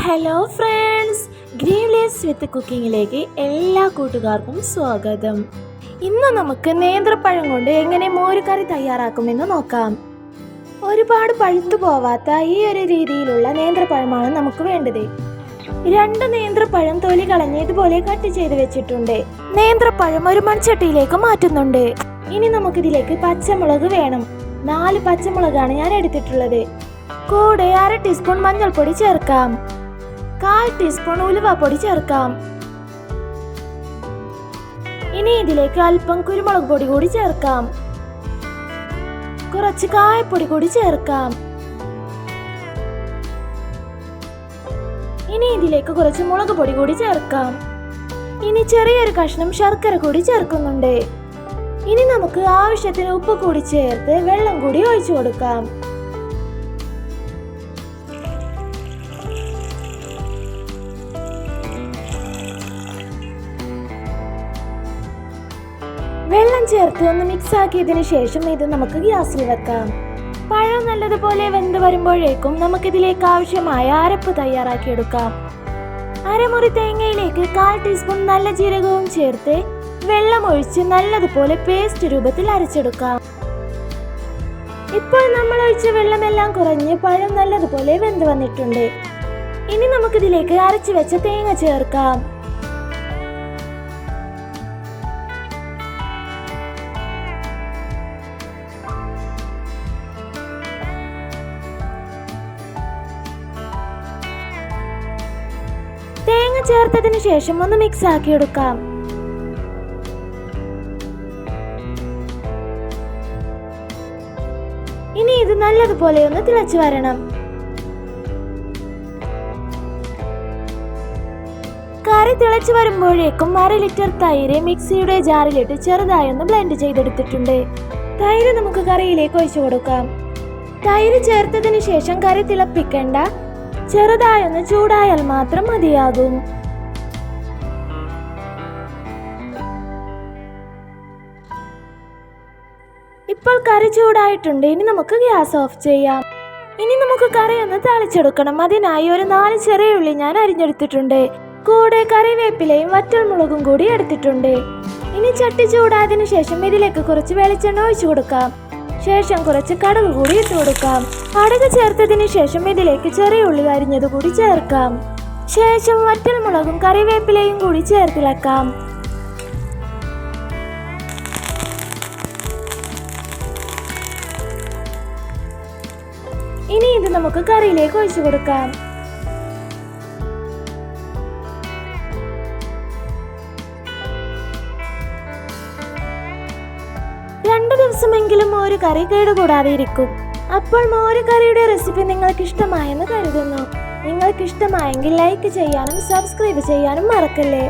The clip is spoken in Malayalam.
ഹലോ ഫ്രണ്ട്സ്, ഗ്രീൻ ലീവ്സ് വിത്ത് കുക്കിങ്ങിലേക്ക് എല്ലാ കൂട്ടുകാർക്കും സ്വാഗതം. ഇന്ന് നമുക്ക് നേന്ത്രപ്പഴം കൊണ്ട് എങ്ങനെ മോരുകറി തയ്യാറാക്കുമെന്ന് നോക്കാം. ഒരുപാട് പഴുത്തു പോവാത്ത ഈ ഒരു രീതിയിലുള്ള നേന്ത്രപ്പഴമാണ് നമുക്ക് വേണ്ടത്. 2 നേന്ത്രപ്പഴം തൊലി കളഞ്ഞ് ഇതുപോലെ കട്ട് ചെയ്ത് വെച്ചിട്ടുണ്ട്. നേന്ത്രപ്പഴം ഒരു മൺചട്ടിയിലേക്ക് മാറ്റുന്നുണ്ട്. ഇനി നമുക്കിതിലേക്ക് പച്ചമുളക് വേണം. 4 പച്ചമുളകാണ് ഞാൻ എടുത്തിട്ടുള്ളത്. കൂടെ 1/2 ടീസ്പൂൺ മഞ്ഞൾപ്പൊടി ചേർക്കാം. 1/4 ടീസ്പൂൺ ഉലുവാപ്പൊടി ചേർക്കാം. ഇനി ഇതിലേക്ക് അല്പം കുരുമുളക് പൊടി കൂടി ചേർക്കാം. കുറച്ച് കായപ്പൊടി കൂടി ചേർക്കാം. ഇനി ഇതിലേക്ക് കുറച്ച് മുളക് പൊടി കൂടി ചേർക്കാം. ഇനി ചെറിയൊരു കഷ്ണം ശർക്കര കൂടി ചേർക്കുന്നുണ്ട്. ഇനി നമുക്ക് ആവശ്യത്തിന് ഉപ്പ് കൂടി ചേർത്ത് വെള്ളം കൂടി ഒഴിച്ചു കൊടുക്കാം. വെള്ളം ചേർത്ത് ഒന്ന് മിക്സ് ആക്കിയതിനു ശേഷം ഇത് നമുക്ക് ഗ്യാസിൽ വെക്കാം. പഴം നല്ലതുപോലെ വെന്ത് വരുമ്പോഴേക്കും നമുക്കിതിലേക്ക് ആവശ്യമായ അരപ്പ് തയ്യാറാക്കിയെടുക്കാം. അരമുറി തേങ്ങയിലേക്ക് 1/4 ടീസ്പൂൺ നല്ല ജീരകവും ചേർത്ത് വെള്ളം ഒഴിച്ച് നല്ലതുപോലെ പേസ്റ്റ് രൂപത്തിൽ അരച്ചെടുക്കാം. ഇപ്പോൾ നമ്മൾ ഒഴിച്ച വെള്ളമെല്ലാം കുറഞ്ഞ് പഴം നല്ലതുപോലെ വെന്ത് വന്നിട്ടുണ്ട്. ഇനി നമുക്കിതിലേക്ക് അരച്ചു വെച്ച തേങ്ങ ചേർക്കാം. തേങ്ങ ചേർത്തതിന് ശേഷം ഒന്ന് മിക്സ് ആക്കിയെടുക്കാം. ഇനി ഇത് നല്ലതുപോലെ ഒന്ന് തിളച്ചു വരണം. കറി തിളച്ചു വരുമ്പോഴേക്കും 1/2 ലിറ്റർ തൈര് മിക്സിയുടെ ജാറിലിട്ട് ചെറുതായി ഒന്ന് ബ്ലെൻഡ് ചെയ്തെടുത്തിട്ടുണ്ട്. തൈര് നമുക്ക് കറിയിലേക്ക് ഒഴിച്ചു കൊടുക്കാം. തൈര് ചേർത്തതിന് ശേഷം കറി തിളപ്പിക്കേണ്ട, ചെറുതായൊന്ന് ചൂടായാൽ മാത്രം മതിയാകും. ഇപ്പോൾ കറി ചൂടായിട്ടുണ്ട്. ഇനി നമുക്ക് ഗ്യാസ് ഓഫ് ചെയ്യാം. ഇനി നമുക്ക് കറി ഒന്ന് താളിച്ചെടുക്കണം. അതിനായി ഒരു 4 ചെറിയ ഉള്ളി ഞാൻ അരിഞ്ഞെടുത്തിട്ടുണ്ട്. കൂടെ കറിവേപ്പിലയും വറ്റൽമുളകും കൂടി എടുത്തിട്ടുണ്ട്. ഇനി ചട്ടി ചൂടായതിനു ശേഷം ഇതിലേക്ക് കുറച്ച് വെളിച്ചെണ്ണ ഒഴിച്ചു കൊടുക്കാം. ശേഷം കുറച്ച് കടുക് കൂടി ഇട്ട് കൊടുക്കാം. കടുക് ചേർത്തതിനു ശേഷം ഇതിലേക്ക് ചെറിയ ഉള്ളി അരിഞ്ഞത് കൂടി ചേർക്കാം. ശേഷം വറ്റൽമുളകും കറിവേപ്പിലയും കൂടി ചേർത്തിളക്കാം. ഇനി ഇത് നമുക്ക് കറിയിലേക്ക് ഒഴിച്ചു കൊടുക്കാം. രണ്ടു ദിവസമെങ്കിലും മോര് കറി കേടുകൂടാതെ ഇരിക്കും. അപ്പോൾ മോര് കറിയുടെ റെസിപ്പി നിങ്ങൾക്ക് ഇഷ്ടമായെന്ന് കരുതുന്നു. നിങ്ങൾക്ക് ഇഷ്ടമായെങ്കിൽ ലൈക്ക് ചെയ്യാനും സബ്സ്ക്രൈബ് ചെയ്യാനും മറക്കല്ലേ.